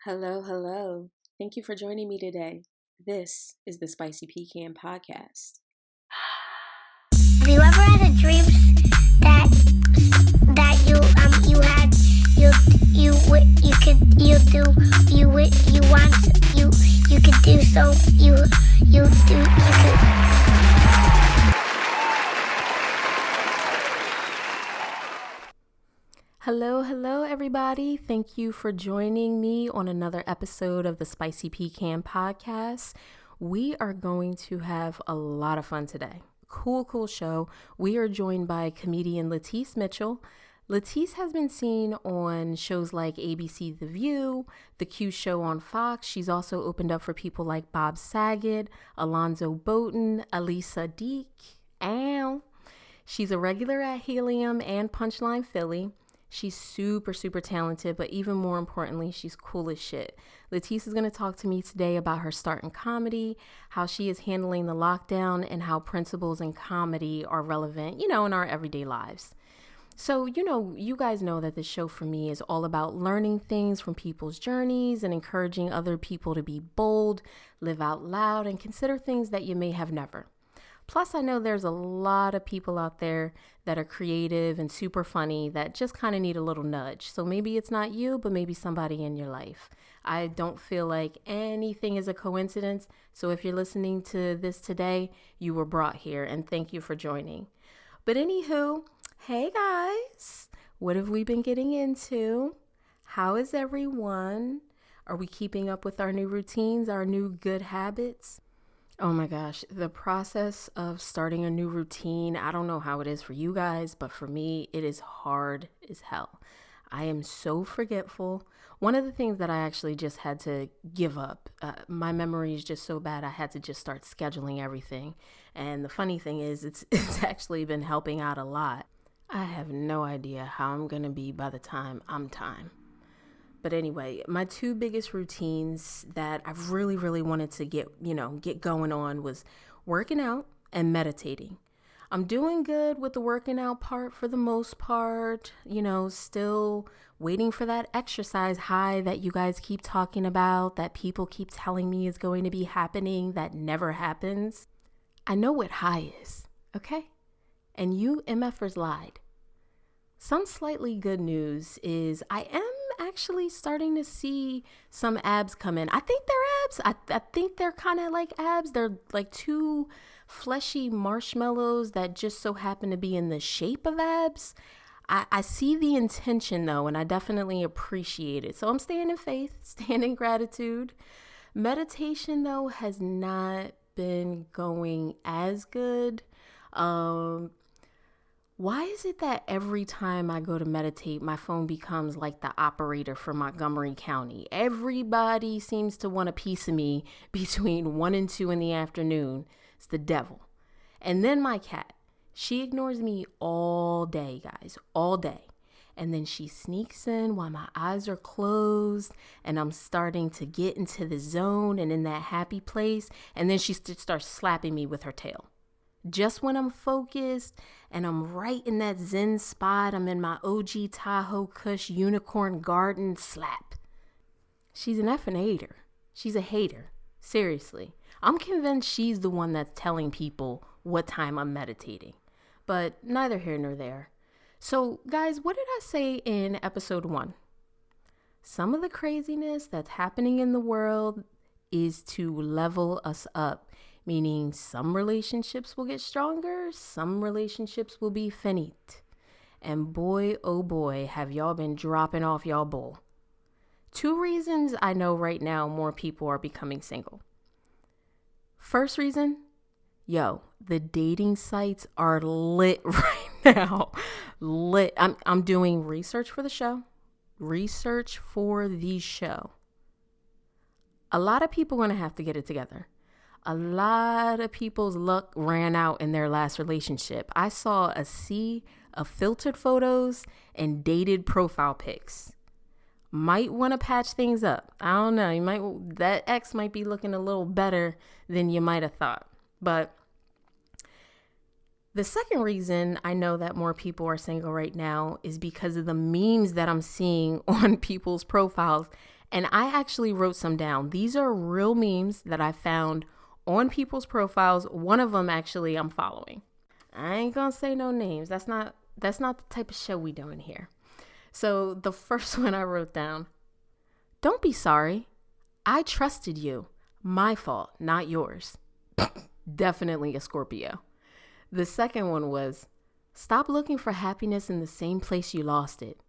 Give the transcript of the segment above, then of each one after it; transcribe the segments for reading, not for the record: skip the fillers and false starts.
Hello, hello. Thank you for joining me today. This is the Spicy Pecan Podcast. Have you ever had a dream that you could do so you could. Hello, everybody. Thank you for joining me on another episode of the Spicy Pecan Podcast. We are going to have a lot of fun today. Cool show. We are joined by comedian LaTice Mitchell. LaTice has been seen on shows like ABC The View, The Q Show on Fox. She's also opened up for people like Bob Saget, Alonzo Bodden, Ali Siddiq, and she's a regular at Helium and Punchline Philly. She's super talented, but even more importantly, she's cool as shit. LaTice is going to talk to me today about her start in comedy, how she is handling the lockdown, and how principles in comedy are relevant, in our everyday lives. So, you guys know that this show for me is all about learning things from people's journeys and encouraging other people to be bold, live out loud, and consider things that you may have never. Plus, I know there's a lot of people out there that are creative and super funny that just kind of need a little nudge. So maybe it's not you, but maybe somebody in your life. I don't feel like anything is a coincidence. So if you're listening to this today, you were brought here, and thank you for joining. But anywho, hey guys, what have we been getting into? How is everyone? Are we keeping up with our new routines, our new good habits? Oh my gosh, the process of starting a new routine, I don't know how it is for you guys, but for me, it is hard as hell. I am so forgetful. One of the things that I actually just had to give up, my memory is just so bad, I had to just start scheduling everything. And the funny thing is, it's actually been helping out a lot. I have no idea how I'm going to be by the time I'm time. But anyway, my two biggest routines that I've really wanted to get going on was working out and meditating. I'm doing good with the working out part for the most part, still waiting for that exercise high that you guys keep talking about, that people keep telling me is going to be happening, that never happens. I know what high is, okay? And you MFers lied. Some slightly good news is I am actually starting to see some abs come in. I think they're abs. I think they're kind of like abs. They're like two fleshy marshmallows that just so happen to be in the shape of abs. I see the intention though, and I definitely appreciate it. So I'm staying in faith, staying in gratitude. Meditation though has not been going as good. Why is it that every time I go to meditate, my phone becomes like the operator for Montgomery County? Everybody seems to want a piece of me between 1 and 2 in the afternoon. It's the devil. And then my cat, she ignores me all day, guys, all day. And then she sneaks in while my eyes are closed and I'm starting to get into the zone and in that happy place. And then she starts slapping me with her tail. Just when I'm focused and I'm right in that zen spot, I'm in my OG Tahoe Kush unicorn garden, slap. She's an effing hater. She's a hater. Seriously. I'm convinced she's the one that's telling people what time I'm meditating. But neither here nor there. So guys, what did I say in episode 1? Some of the craziness that's happening in the world is to level us up. Meaning some relationships will get stronger, some relationships will be finite. And boy, oh boy, have y'all been dropping off y'all bull. 2 reasons I know right now more people are becoming single. First reason, the dating sites are lit right now. Lit. I'm doing research for the show. A lot of people are going to have to get it together. A lot of people's luck ran out in their last relationship. I saw a sea of filtered photos and dated profile pics. Might want to patch things up. I don't know. That ex might be looking a little better than you might have thought. But the second reason I know that more people are single right now is because of the memes that I'm seeing on people's profiles. And I actually wrote some down. These are real memes that I found on people's profiles. One of them actually I'm following. I ain't gonna say no names. That's not the type of show we doing here. So the first one I wrote down, don't be sorry. I trusted you. My fault, not yours. Definitely a Scorpio. The second one was, stop looking for happiness in the same place you lost it.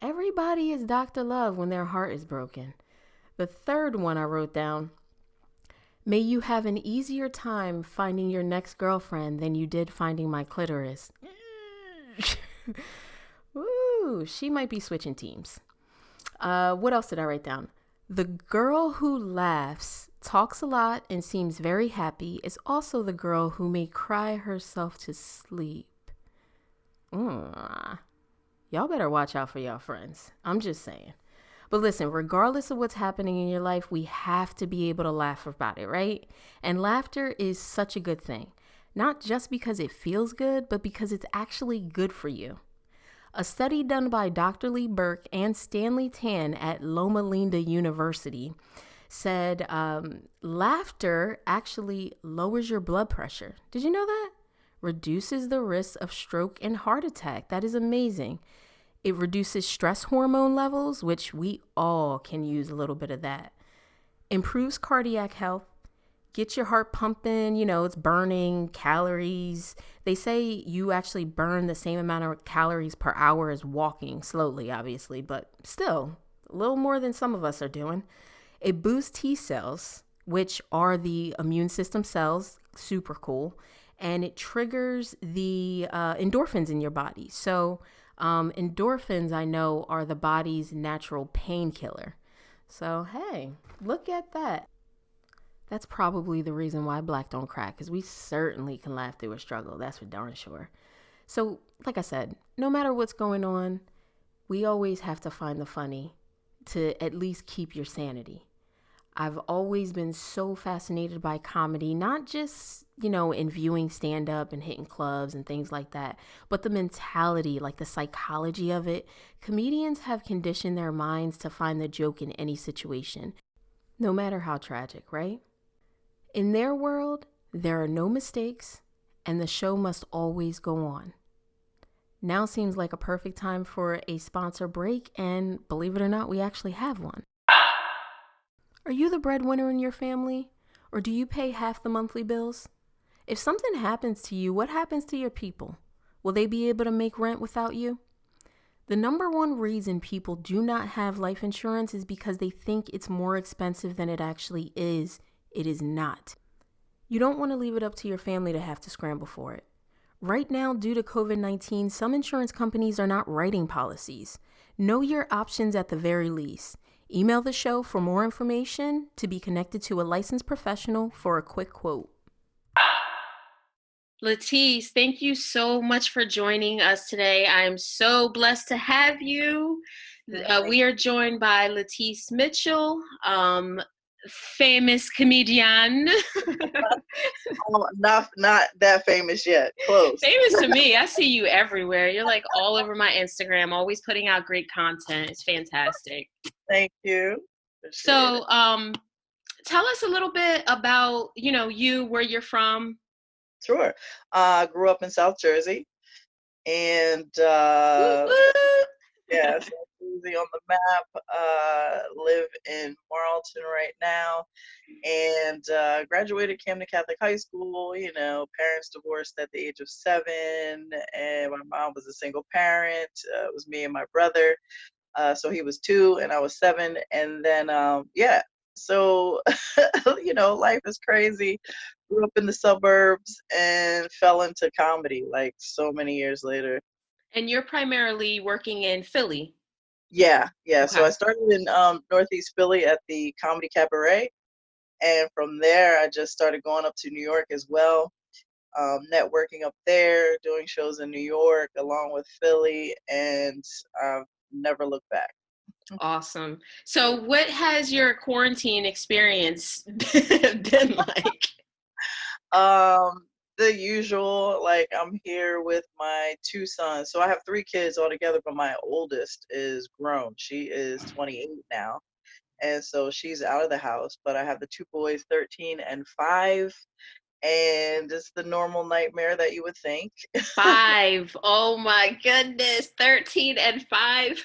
Everybody is Dr. Love when their heart is broken. The third one I wrote down, may you have an easier time finding your next girlfriend than you did finding my clitoris. Ooh, she might be switching teams. What else did I write down? The girl who laughs, talks a lot, and seems very happy is also the girl who may cry herself to sleep. Y'all better watch out for y'all friends. I'm just saying. But listen, regardless of what's happening in your life, we have to be able to laugh about it, right? And laughter is such a good thing. Not just because it feels good, but because it's actually good for you. A study done by Dr. Lee Burke and Stanley Tan at Loma Linda University said laughter actually lowers your blood pressure. Did you know that? Reduces the risk of stroke and heart attack. That is amazing. It reduces stress hormone levels, which we all can use a little bit of that. Improves cardiac health. Get your heart pumping, it's burning calories. They say you actually burn the same amount of calories per hour as walking, slowly, obviously, but still, a little more than some of us are doing. It boosts T cells, which are the immune system cells, super cool, and it triggers the endorphins in your body. So endorphins, I know, are the body's natural painkiller. So, hey, look at that. That's probably the reason why Black don't crack, because we certainly can laugh through a struggle. That's for darn sure. So, like I said, no matter what's going on, we always have to find the funny to at least keep your sanity. I've always been so fascinated by comedy, not just, in viewing stand-up and hitting clubs and things like that, but the mentality, like the psychology of it. Comedians have conditioned their minds to find the joke in any situation, no matter how tragic, right? In their world, there are no mistakes, and the show must always go on. Now seems like a perfect time for a sponsor break, and believe it or not, we actually have one. Are you the breadwinner in your family, or do you pay half the monthly bills? If something happens to you, what happens to your people? Will they be able to make rent without you? The number one reason people do not have life insurance is because they think it's more expensive than it actually is. It is not. You don't want to leave it up to your family to have to scramble for it. Right now, due to COVID-19, some insurance companies are not writing policies. Know your options at the very least. Email the show for more information to be connected to a licensed professional for a quick quote. LaTice, thank you so much for joining us today. I'm so blessed to have you. We are joined by LaTice Mitchell, famous comedian. Not that famous yet. Close. Famous to me. I see you everywhere. You're like all over my Instagram, always putting out great content. It's fantastic. Thank you. So, tell us a little bit about, you, where you're from. Sure. Grew up in South Jersey, and yeah, South Jersey on the map. Live in Marlton right now, and graduated Camden Catholic High School. Parents divorced at the age of 7, and my mom was a single parent. It was me and my brother. So he was 2 and I was 7, and then so life is crazy. Grew up in the suburbs and fell into comedy like so many years later. And you're primarily working in Philly. Yeah. Okay. So I started in Northeast Philly at the Comedy Cabaret, and from there I just started going up to New York as well, networking up there, doing shows in New York along with Philly, and I've never looked back. Awesome. So what has your quarantine experience been like? The usual, like I'm here with my 2 sons. So I have 3 kids altogether, but my oldest is grown. She is 28 now. And so she's out of the house, but I have the 2 boys, 13 and 5, and it's the normal nightmare that you would think. 5. Oh my goodness. 13 and 5.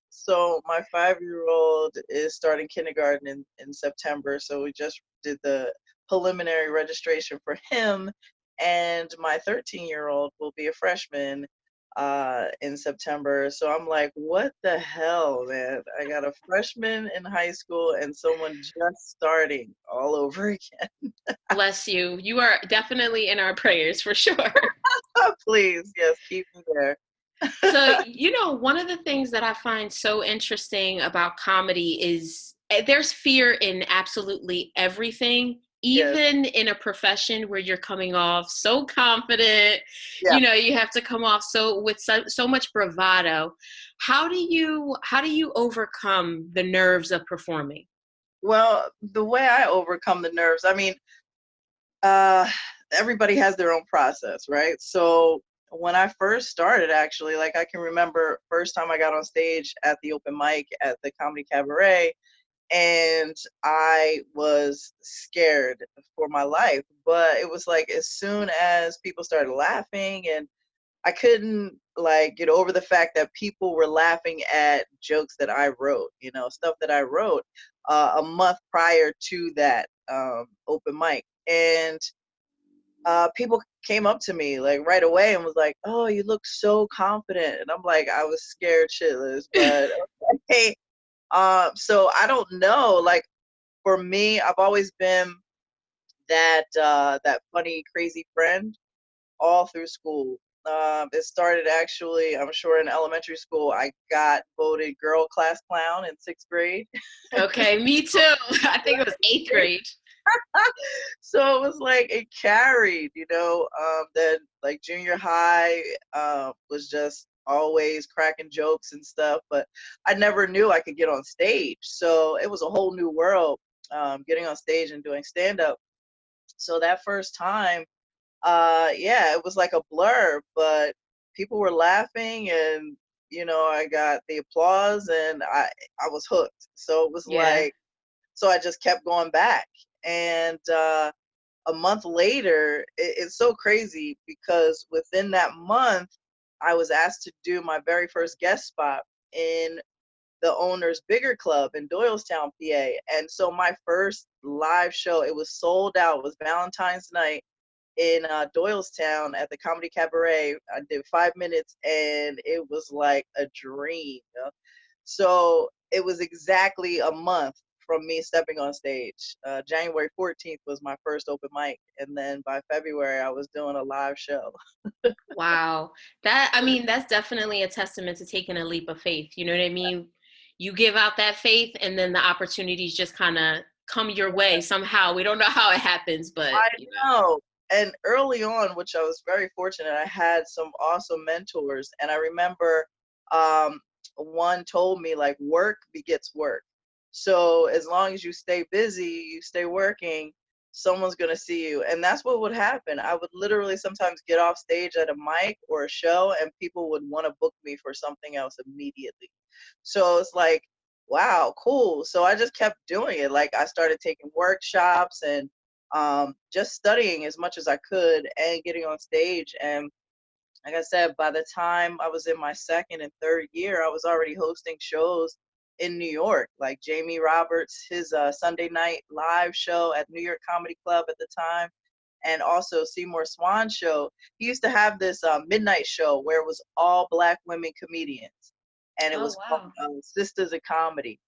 So my 5-year-old is starting kindergarten in September. So we just did the preliminary registration for him. And my 13-year-old will be a freshman in September. So I'm like, what the hell, man? I got a freshman in high school and someone just starting all over again. Bless you. You are definitely in our prayers for sure. Please, yes, keep me there. So, one of the things that I find so interesting about comedy is there's fear in absolutely everything, Yes. even in a profession where you're coming off so confident. Yeah. You have to come off with so much bravado. How do you overcome the nerves of performing? Well, the way I overcome the nerves, I mean, uh everybody has their own process, right? So when I first started, actually, like, I can remember first time I got on stage at the open mic at the Comedy Cabaret, and I was scared for my life. But it was like as soon as people started laughing, and I couldn't, like, get over the fact that people were laughing at jokes that I wrote, stuff that I wrote a month prior to that open mic. And people came up to me like right away and was like, "Oh, you look so confident," and I'm like, I was scared shitless, but okay. So I don't know. Like, for me, I've always been that funny, crazy friend all through school. It started, actually, I'm sure, in elementary school. I got voted girl class clown in 6th grade. Okay, me too. I think it was 8th grade. So it was like it carried, then, like, junior high was just always cracking jokes and stuff, but I never knew I could get on stage. So it was a whole new world, getting on stage and doing stand up. So that first time, yeah, it was like a blur, but people were laughing, and I got the applause, and I was hooked. So it was Yeah. like, so I just kept going back. And a month later, it's so crazy because within that month, I was asked to do my very first guest spot in the owner's bigger club in Doylestown, PA. And so my first live show, it was sold out. It was Valentine's night in Doylestown at the Comedy Cabaret. I did 5 minutes, and it was like a dream. So it was exactly a month from me stepping on stage. January 14th was my first open mic, and then by February I was doing a live show. Wow. That's definitely a testament to taking a leap of faith. You know what I mean? You give out that faith and then the opportunities just kind of come your way somehow. We don't know how it happens, but I know. And early on, which I was very fortunate, I had some awesome mentors. And I remember um, one told me, like, work begets work. So as long as you stay busy, you stay working, someone's going to see you. And that's what would happen. I would literally sometimes get off stage at a mic or a show, and people would want to book me for something else immediately. So it's like, wow, cool. So I just kept doing it. Like, I started taking workshops and just studying as much as I could and getting on stage. And like I said, by the time I was in my second and third year, I was already hosting shows in New York, like Jamie Roberts, his Sunday night live show at New York Comedy Club at the time, and also Seymour Swan's show. He used to have this midnight show where it was all Black women comedians, and it oh was called wow. Sisters of Comedy.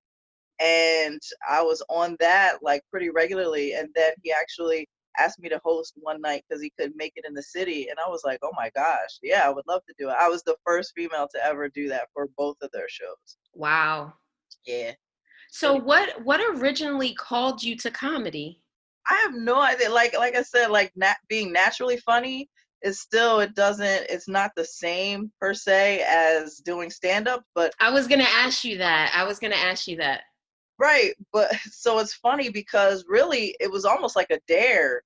And I was on that like pretty regularly. And then he actually asked me to host one night because he couldn't make it in the city. And I was like, oh my gosh, yeah, I would love to do it. I was the first female to ever do that for both of their shows. Wow. Yeah, So pretty cool. what originally called you to comedy? I have no idea. Like I said, like, being naturally funny is still, it's not the same per se as doing stand up, but I was going to ask you that. right, but so it's funny because really it was almost like a dare.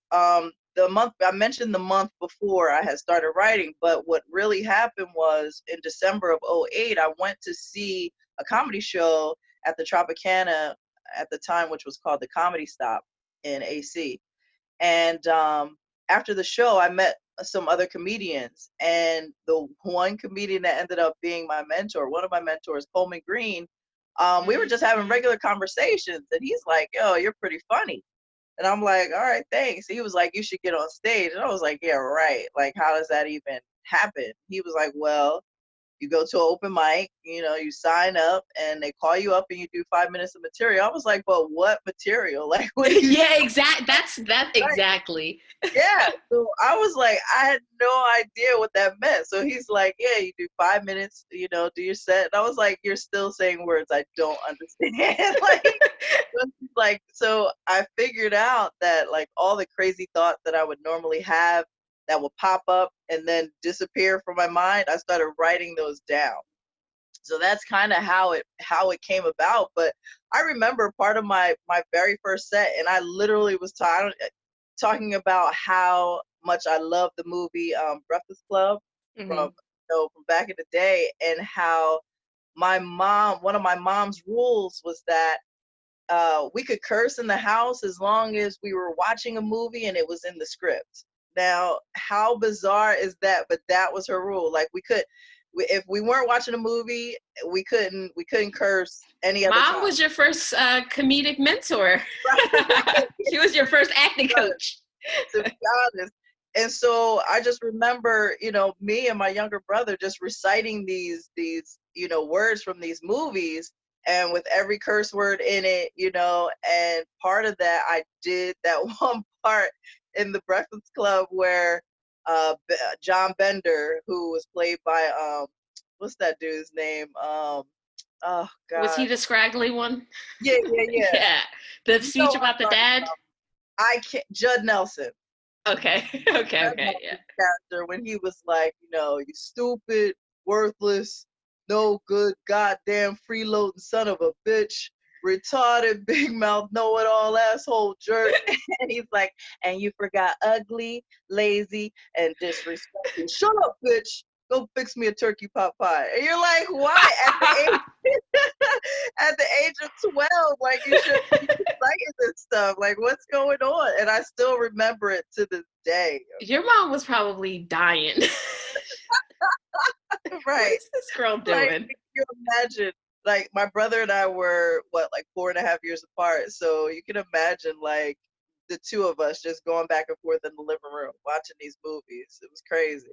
The month I mentioned, the month before I had started writing, but what really happened was in December of '08, I went to see a comedy show at the Tropicana at the time, which was called the Comedy Stop in AC. And after the show, I met some other comedians, and the one comedian that ended up being my mentor, one of my mentors, Coleman Green, we were just having regular conversations, and he's like, "Yo, you're pretty funny." And I'm like, "All right, thanks." He was like, "You should get on stage." And I was like, "Yeah, right. Like, how does that even happen?" He was like, "Well, you go to an open mic, you sign up and they call you up and you do 5 minutes of material." I was like, "But what material? Like, what do you Yeah, exactly. That exactly. Yeah. So I was like, I had no idea what that meant. So he's like, "Yeah, you do 5 minutes, do your set." And I was like, "You're still saying words I don't understand." So I figured out that like all the crazy thoughts that I would normally have that would pop up and then disappear from my mind, I started writing those down. So that's kind of how it came about. But I remember part of my very first set, and I literally was talking about how much I love the movie Breakfast Club from from back in the day, and how one of my mom's rules was that we could curse in the house as long as we were watching a movie and it was in the script. Now, how bizarre is that? But that was her rule. Like if we weren't watching a movie, we couldn't curse any other Mom time. was your first comedic mentor. She was your first acting coach. To be honest. And so I just remember, me and my younger brother just reciting these words from these movies, and with every curse word in it, and part of that, I did that one part in the Breakfast Club where John Bender, who was played by what's that dude's name? Oh Was he gosh. the scraggly one? Yeah, yeah, yeah. Yeah. The You know speech what I'm about the talking dad? about. I can't Judd Nelson. Okay. Okay. Yeah. Character when he was like, "You stupid, worthless, no good, goddamn freeloading son of a bitch, retarded, big mouth, know-it-all asshole jerk." And he's like, "And you forgot ugly, lazy, and disrespectful. Shut up, bitch. Go fix me a turkey pot pie." And you're like, "Why?" At the age of 12, like you should be writing this stuff. Like, what's going on? And I still remember it to this day. Your mom was probably dying. What Right. is this girl Like, doing? you imagine, like, my brother and I were, like 4.5 years apart. So you can imagine, like, the two of us just going back and forth in the living room watching these movies. It was crazy.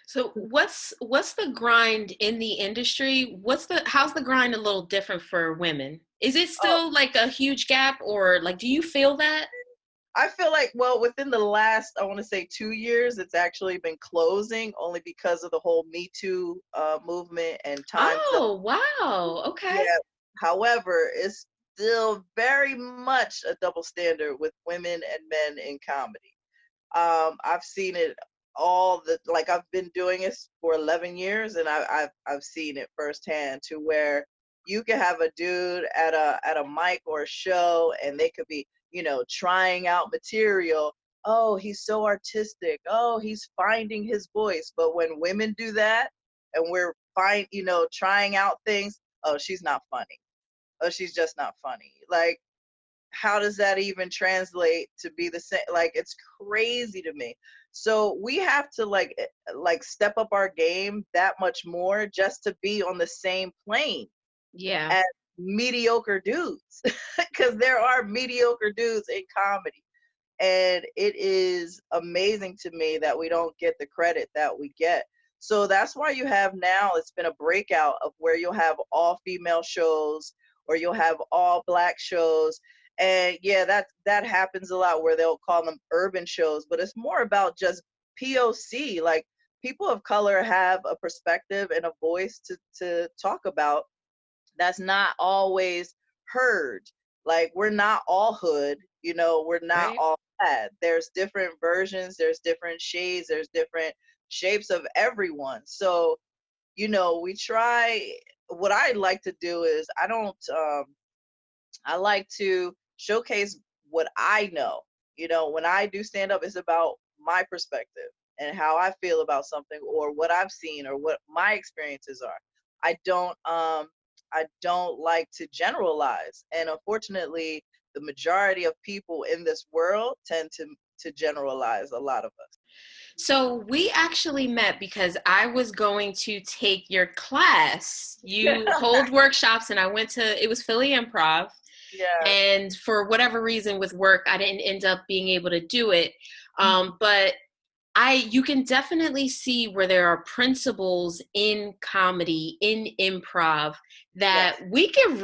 So what's the grind in the industry? How's the grind a little different for women? Is it Oh, still like a huge gap, or like do you feel that? I feel like, well, within the last, I want to say 2 years, it's actually been closing only because of the whole Me Too movement and times up. Oh, wow. Okay. Yeah. However, it's still very much a double standard with women and men in comedy. I've seen it like I've been doing this for 11 years, and I've seen it firsthand to where you could have a dude at a mic or a show, and they could be, trying out material. Oh, he's so artistic. Oh, he's finding his voice. But when women do that, and we're trying out things, oh, she's not funny. Oh, she's just not funny. Like, how does that even translate to be the same? Like, it's crazy to me. So we have to like step up our game that much more just to be on the same plane Yeah. as mediocre dudes, because there are mediocre dudes in comedy, and it is amazing to me that we don't get the credit that we get. So that's why you have now, it's been a breakout of where you'll have all female shows or you'll have all black shows. And yeah, that happens a lot where they'll call them urban shows, but it's more about just POC. Like, people of color have a perspective and a voice to talk about that's not always heard. Like, we're not all hood, we're not Right. all bad. There's different versions, there's different shades, there's different shapes of everyone. So, we try. What I like to do is I like to showcase what I know. When I do stand up, it's about my perspective and how I feel about something or what I've seen or what my experiences are. I don't I don't like to generalize. And unfortunately, the majority of people in this world tend to generalize a lot of us. So we actually met because I was going to take your class. You hold workshops, and I went to, it was Philly Improv. Yeah. And for whatever reason with work, I didn't end up being able to do it. But you can definitely see where there are principles in comedy, in improv that Yes. we can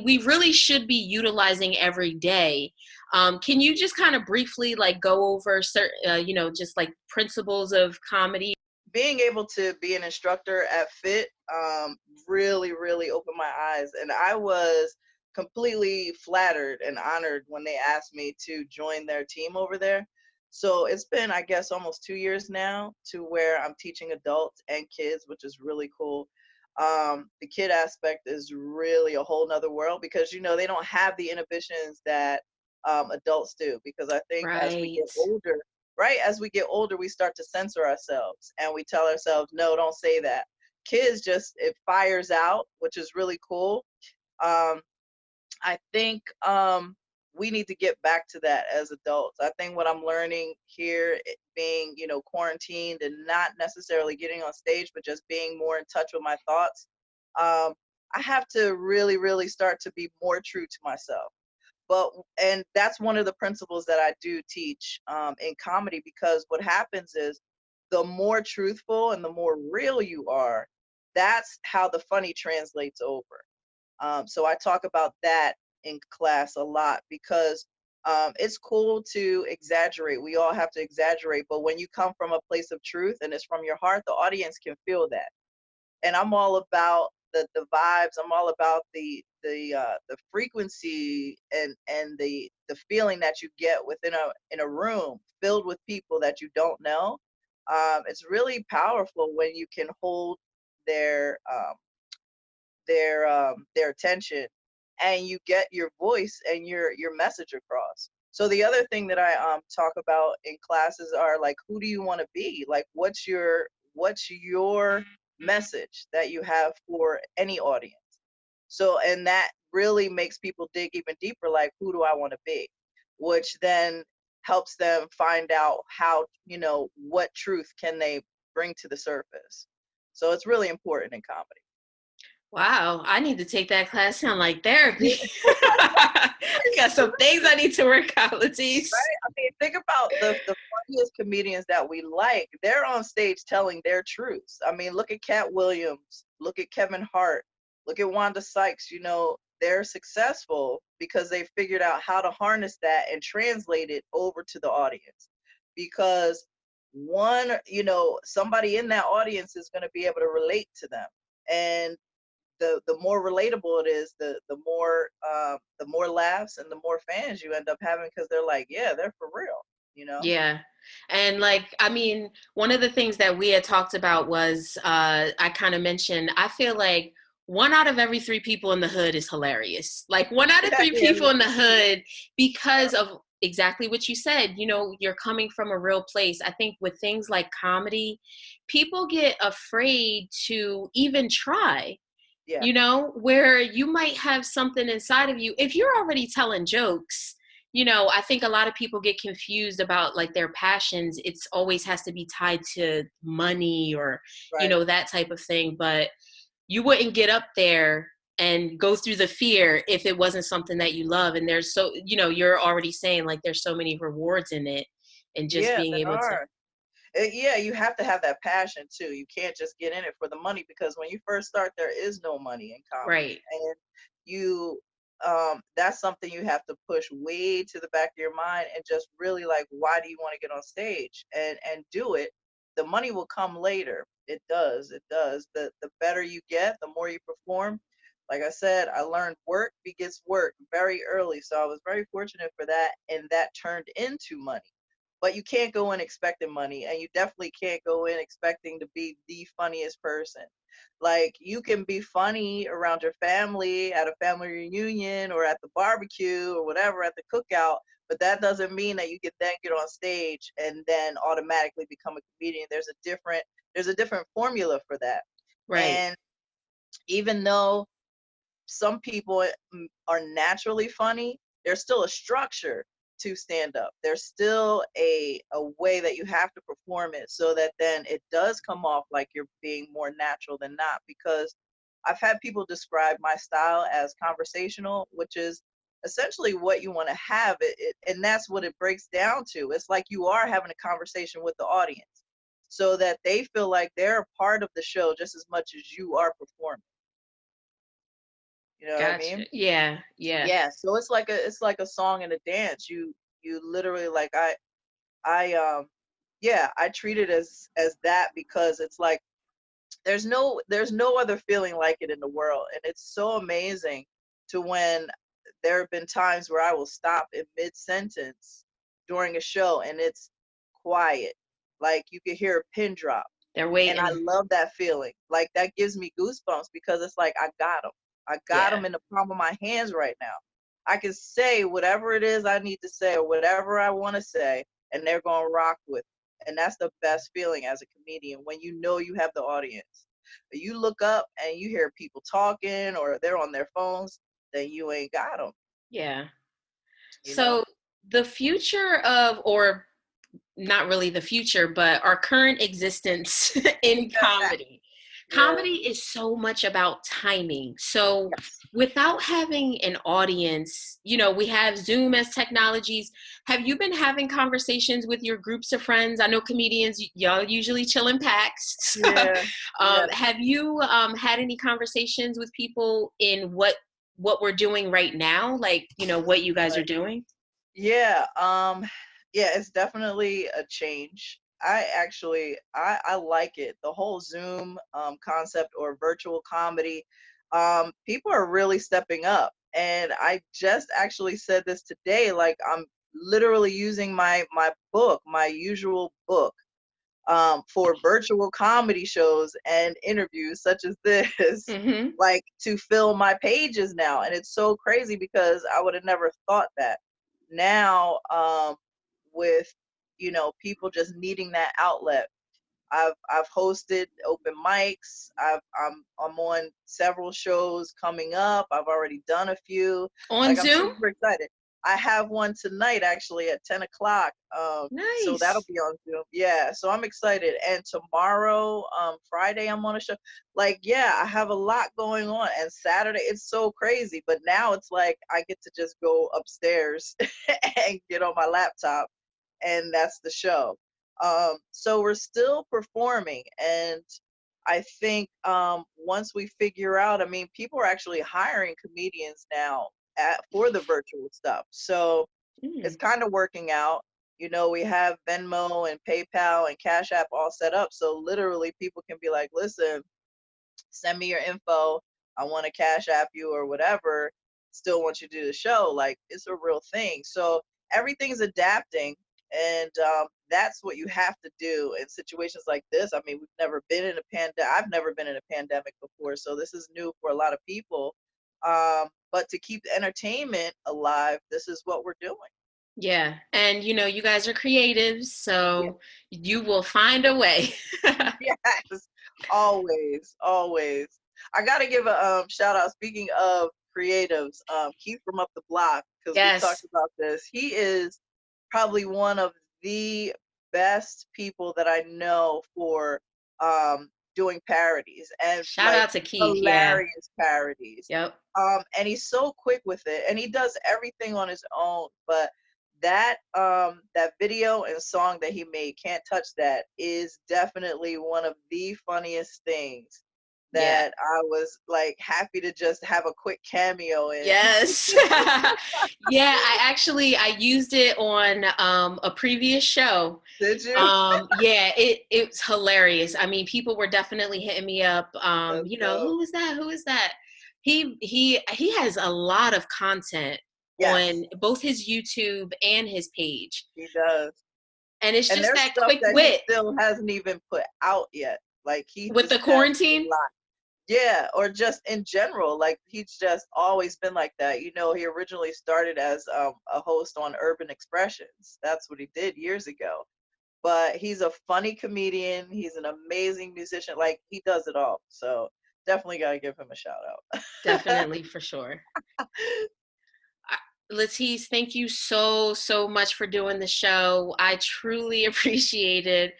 we really should be utilizing every day. Can you just kind of briefly like go over certain, just like principles of comedy? Being able to be an instructor at FIT really, really opened my eyes. And I was completely flattered and honored when they asked me to join their team over there. So it's been, I guess, almost 2 years now to where I'm teaching adults and kids, which is really cool. The kid aspect is really a whole nother world because, they don't have the inhibitions that adults do. Because I think as we get Right. older, right, as we get older, we start to censor ourselves and we tell ourselves, no, don't say that. Kids just, it fires out, which is really cool. Um, I think we need to get back to that as adults. I think what I'm learning here, being, quarantined and not necessarily getting on stage, but just being more in touch with my thoughts, I have to really, really start to be more true to myself. And that's one of the principles that I do teach in comedy, because what happens is the more truthful and the more real you are, that's how the funny translates over. So I talk about that in class a lot because it's cool to exaggerate. We all have to exaggerate, but when you come from a place of truth and it's from your heart, the audience can feel that. And I'm all about the vibes. I'm all about the frequency and the feeling that you get within a room filled with people that you don't know. It's really powerful when you can hold their their attention, and you get your voice and your message across. So the other thing that I talk about in classes are like, who do you want to be? Like, what's your message that you have for any audience? So, and that really makes people dig even deeper, like, who do I want to be? Which then helps them find out how, what truth can they bring to the surface. So it's really important in comedy. Wow, I need to take that class. Sound like therapy. Got some things I need to work out, LaTice. Right? I mean, think about the funniest comedians that we like. They're on stage telling their truths. I mean, look at Cat Williams, look at Kevin Hart, look at Wanda Sykes. They're successful because they figured out how to harness that and translate it over to the audience. Because somebody in that audience is going to be able to relate to them. And the more relatable it is, the more laughs and the more fans you end up having, because they're like, yeah, they're for real. Yeah. And one of the things that we had talked about was I kind of mentioned, I feel like 1 out of every 3 people in the hood is hilarious. Like 1 out of 3 Yeah, people in the hood, because of exactly what you said, you're coming from a real place. I think with things like comedy, people get afraid to even try. yeah, Where you might have something inside of you. If you're already telling jokes, I think a lot of people get confused about like their passions. It's always has to be tied to money or, right. that type of thing. But you wouldn't get up there and go through the fear if it wasn't something that you love. And there's you're already saying like there's so many rewards in it, and just Yeah, being there able to, are. Yeah, you have to have that passion too. You can't just get in it for the money, because when you first start, there is no money in comedy, right. and you that's something you have to push way to the back of your mind, and just really like, why do you want to get on stage and do it? The money will come later. It does. It does. The better you get, the more you perform. Like I said, I learned work begets work very early, so I was very fortunate for that, and that turned into money. But you can't go in expecting money, and you definitely can't go in expecting to be the funniest person. Like, you can be funny around your family at a family reunion or at the barbecue or whatever, at the cookout, but that doesn't mean that you can then get on stage and then automatically become a comedian. There's a different formula for that. Right. And even though some people are naturally funny, there's still a structure to stand up. There's still a way that you have to perform it so that then it does come off like you're being more natural than not. Because I've had people describe my style as conversational, which is essentially what you want to have and that's what it breaks down to. It's like you are having a conversation with the audience so that they feel like they're a part of the show just as much as you are performing. You know what I Gotcha. mean? Yeah. Yeah. So it's like a song and a dance. You literally like I treat it as that because it's like there's no other feeling like it in the world. And it's so amazing to when there have been times where I will stop in mid-sentence during a show and it's quiet. Like you could hear a pin drop. They're And I waiting. love that feeling. Like that gives me goosebumps because it's like I got them. I got Yeah. them in the palm of my hands right now. I can say whatever it is I need to say or whatever I want to say, and they're going to rock with it. And that's the best feeling as a comedian when you know you have the audience. But you look up and you hear people talking or they're on their phones, then you ain't got them, Yeah. you know? So the future of, or not really the future, but our current existence in comedy. Yeah. Comedy is so much about timing. So Yes. without having an audience, we have Zoom as technologies. Have you been having conversations with your groups of friends? I know comedians, y'all usually chill in packs. So, Yeah. Yeah. have you had any conversations with people in what we're doing right now? Like, what you guys are doing? Yeah, yeah, it's definitely a change. I like it. The whole Zoom concept or virtual comedy, people are really stepping up. And I just actually said this today, like I'm literally using my book, my usual book, for virtual comedy shows and interviews such as this, Mm-hmm. like to fill my pages now. And it's so crazy because I would have never thought that. Now, with people just needing that outlet, I've hosted open mics. I'm on several shows coming up. I've already done a few. On Like I'm Zoom? super excited. I have one tonight actually at 10 o'clock. So that'll Nice. be on Zoom. Yeah, so I'm excited. And tomorrow, Friday, I'm on a show. Like, yeah, I have a lot going on. And Saturday, it's so crazy. But now it's like I get to just go upstairs and get on my laptop, and that's the show. So we're still performing, and I think once we figure out, I mean, people are actually hiring comedians now for the virtual stuff. So it's Mm. kind of working out. We have Venmo and PayPal and Cash App all set up. So literally people can be like, listen, send me your info. I want to cash app you or whatever. Still want you to do the show. Like it's a real thing. So everything's adapting, and that's what you have to do in situations like this. I mean, we've never been in a pandemic. I've never been in a pandemic before, so this is new for a lot of people. But to keep the entertainment alive, this is what we're doing. Yeah. And you guys are creatives, Yeah. so you will find a way. Yes, always, always. I gotta give a shout out. Speaking of creatives, Keith from up the block, because we've talked Yes. about this. He is probably one of the best people that I know for doing parodies and Shout like out to Keith. Yeah. hilarious parodies. Yep. And he's so quick with it, and he does everything on his own. But that video and song that he made, Can't Touch That, is definitely one of the funniest things Yeah. that I was like happy to just have a quick cameo in. Yes. Yeah, I used it on a previous show. Did you? Yeah, it's hilarious. I mean, people were definitely hitting me up. That's dope. Who is that? Who is that? He has a lot of content on Yes, both his YouTube and his page. he does. And it's And just there's that stuff quick that he wit still hasn't even put out yet. Like he with just the has a quarantine. lot. Yeah, or just in general, like he's just always been like that. He originally started as a host on Urban Expressions. That's what he did years ago. But he's a funny comedian. He's an amazing musician. Like he does it all. So definitely got to give him a shout out. Definitely, for sure. LaTice, thank you so much for doing the show. I truly appreciate it.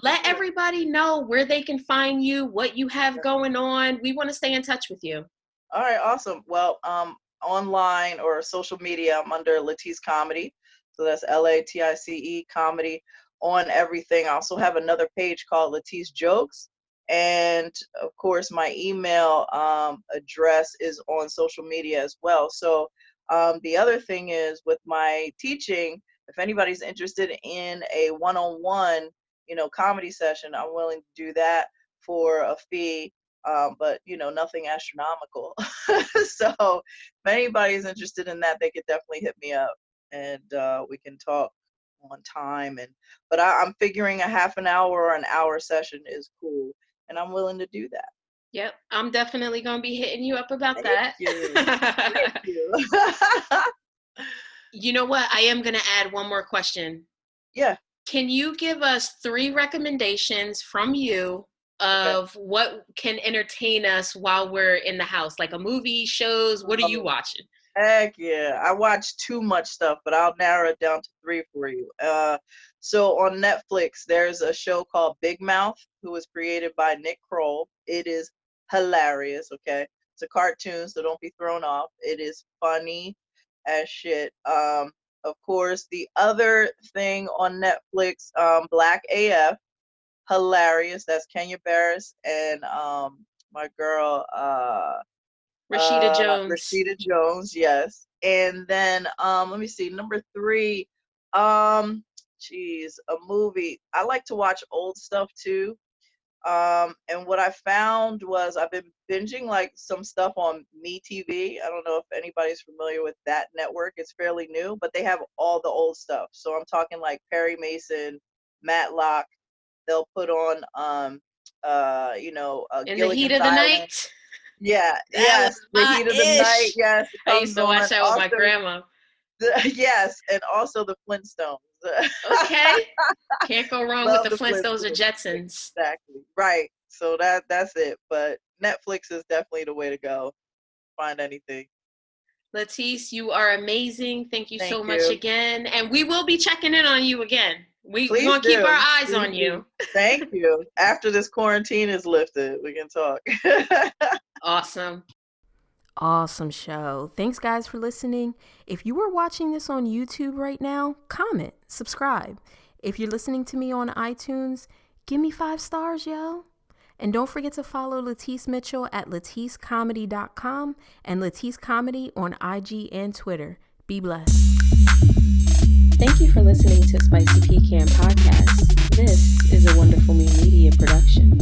Let everybody know where they can find you, what you have going on. We want to stay in touch with you. All right, awesome. Well, online or social media, I'm under LaTice Comedy. So that's LATICE Comedy on everything. I also have another page called LaTice Jokes. And of course, my email address is on social media as well. So the other thing is with my teaching, if anybody's interested in a one-on-one, comedy session, I'm willing to do that for a fee. But nothing astronomical. So if anybody's interested in that, they could definitely hit me up, and we can talk on time. But I'm figuring a half an hour or an hour session is cool, and I'm willing to do that. Yep, I'm definitely gonna be hitting you up about that. Thank you. You know what? I am gonna add one more question. Yeah. Can you give us 3 recommendations from you of what can entertain us while we're in the house, like a movie, shows? What are you watching? Heck yeah. I watch too much stuff, but I'll narrow it down to 3 for you. So on Netflix, there's a show called Big Mouth, who was created by Nick Kroll. It is hilarious, okay? It's a cartoon, so don't be thrown off. It is funny as shit. Of course, the other thing on Netflix, Black AF, hilarious. That's Kenya Barris and my girl Rashida Jones, yes. And then let me see, number 3, a movie. I like to watch old stuff too. And what I found was I've been binging like some stuff on MeTV. I don't know if anybody's familiar with that network. It's fairly new, but they have all the old stuff. So I'm talking like Perry Mason, Matlock. They'll put on In Gilligan's the Heat of the Island. Night. Yeah, yes, the Heat of the Night. Yes, I used to watch that with my grandma. Yes, and also the Flintstones. Okay, can't go wrong with the Flintstones or Jetsons. Exactly, right. So that's it. But Netflix is definitely the way to go. Find anything. LaTice, you are amazing. Thank you so much again, and we will be checking in on you again. We're going to keep our eyes on you. Thank you. After this quarantine is lifted, we can talk. Awesome. Awesome show. Thanks, guys, for listening. If you are watching this on YouTube right now, comment, subscribe. If you're listening to me on iTunes, give me 5 stars, yo. And don't forget to follow LaTice Mitchell at LaTiceComedy.com and LaTice Comedy on IG and Twitter. Be blessed. Thank you for listening to Spicy Pecan Podcast. This is a Wonderful Me Media production.